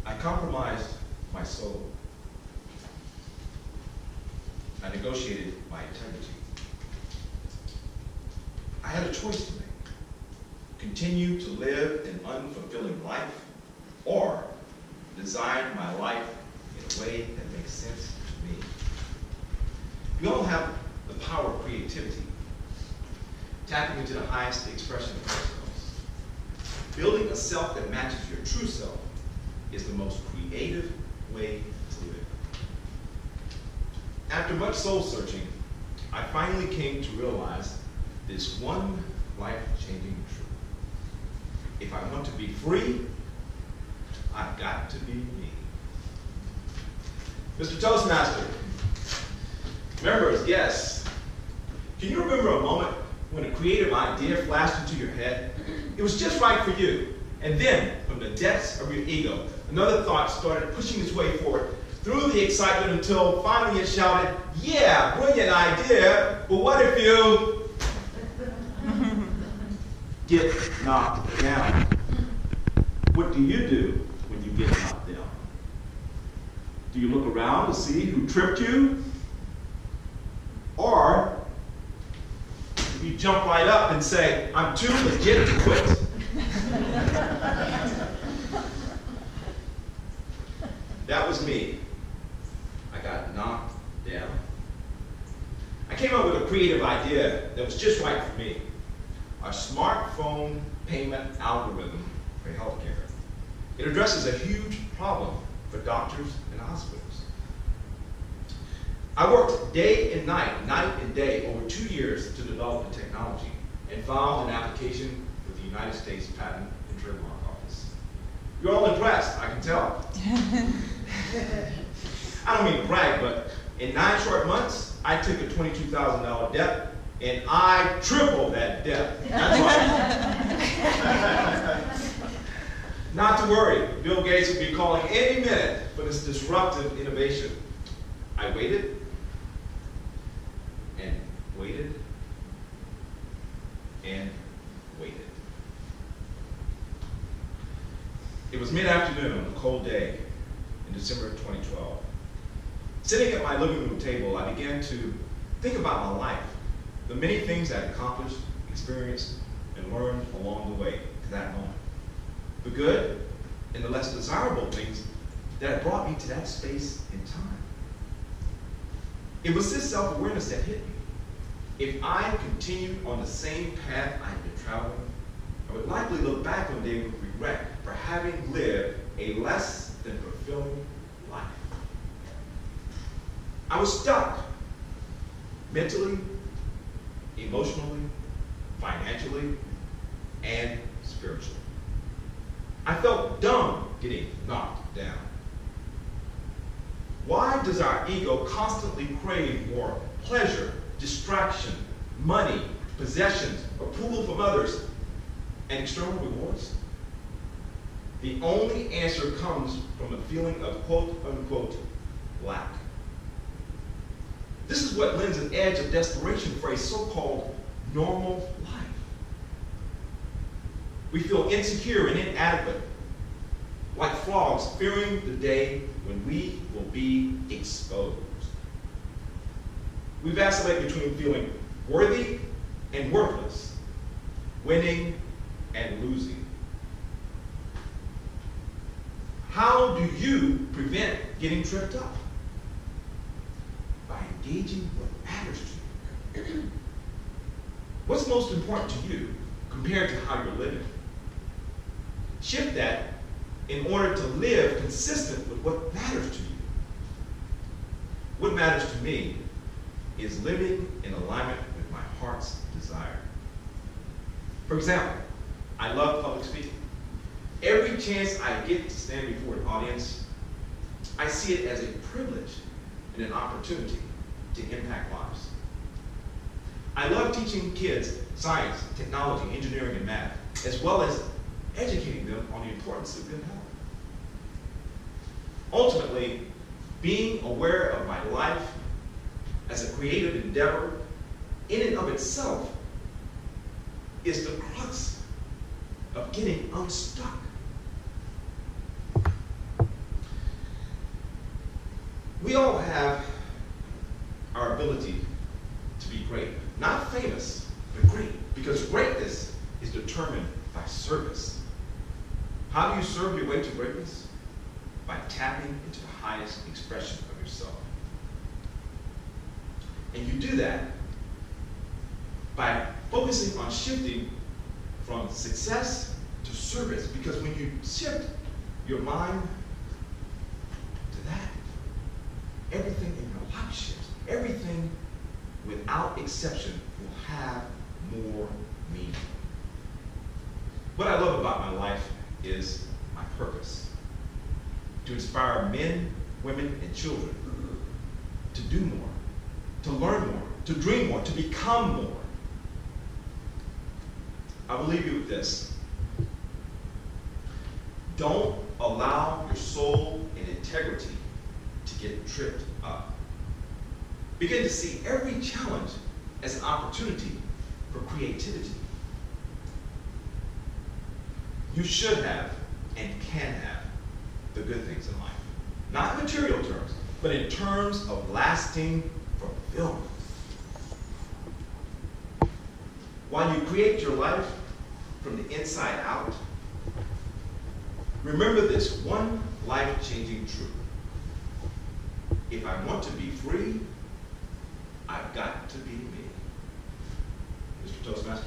I compromised my soul. I negotiated my integrity. I had a choice to make. Continue to live an unfulfilling life, or design my life in a way that makes sense to me. We all have the power of creativity, tapping into the highest expression of ourselves. Building a self that matches your true self is the most creative way to live. After much soul searching, I finally came to realize this one life-changing truth. If I want to be free, I've got to be me. Mr. Toastmaster, members, guests, can you remember a moment when a creative idea flashed into your head? It was just right for you. And then, from the depths of your ego, another thought started pushing its way forward through the excitement until finally it shouted, "Yeah, brilliant idea, but what if you get knocked down?" What do you do when you get knocked down? Do you look around to see who tripped you? Or do you jump right up and say, "I'm too legit to quit"? That was me. I got knocked down. I came up with a creative idea that was just right for me. A smartphone payment algorithm for healthcare. It addresses a huge problem for doctors and hospitals. I worked day and night and day, over 2 years to develop the technology and filed an application with the United States Patent and Trademark Office. You're all impressed, I can tell. I don't mean to brag, but in 9 short months, I took a $22,000 debt and I tripled that debt. That's right. Not to worry, Bill Gates will be calling any minute for this disruptive innovation. I waited and waited and waited. It was mid-afternoon on a cold day in December of 2012. Sitting at my living room table, I began to think about my life, the many things I'd accomplished, experienced, and learned along the way to that moment. The good and the less desirable things that had brought me to that space in time. It was this self-awareness that hit me. If I continued on the same path I'd been traveling, I would likely look back one day with regret for having lived a less than fulfilling life. I was stuck, mentally, emotionally, financially, and spiritually. I felt dumb getting knocked down. Why does our ego constantly crave more pleasure, distraction, money, possessions, approval from others, and external rewards? The only answer comes from a feeling of quote-unquote lack. This is what lends an edge of desperation for a so-called normal life. We feel insecure and inadequate, like frogs fearing the day when we will be exposed. We vacillate between feeling worthy and worthless, winning and losing. How do you prevent getting tripped up? By engaging what matters to you. What's most important to you compared to how you're living? Shift that in order to live consistent with what matters to you. What matters to me is living in alignment with my heart's desire. For example, I love public speaking. Every chance I get to stand before an audience, I see it as a privilege and an opportunity to impact lives. I love teaching kids science, technology, engineering, and math, as well as educating them on the importance of good health. Ultimately, being aware of my life as a creative endeavor in and of itself is the crux of getting unstuck. We all have our ability to be great. Not famous, but great. Because greatness is determined by service. How do you serve your way to greatness? By tapping into the highest expression of yourself. And you do that by focusing on shifting from success to service. Because when you shift your mind to that, everything in your life shifts. Everything, without exception, will have more meaning. What I love about my life is my purpose. To inspire men, women, and children to do more, to learn more, to dream more, to become more. I will leave you with this. Don't allow your soul and integrity to get tripped up. Begin to see every challenge as an opportunity for creativity. You should have and can have the good things in life. Not in material terms, but in terms of lasting fulfillment. While you create your life from the inside out, remember this one life-changing truth. If I want to be free, I've got to be me. Mr. Toastmaster.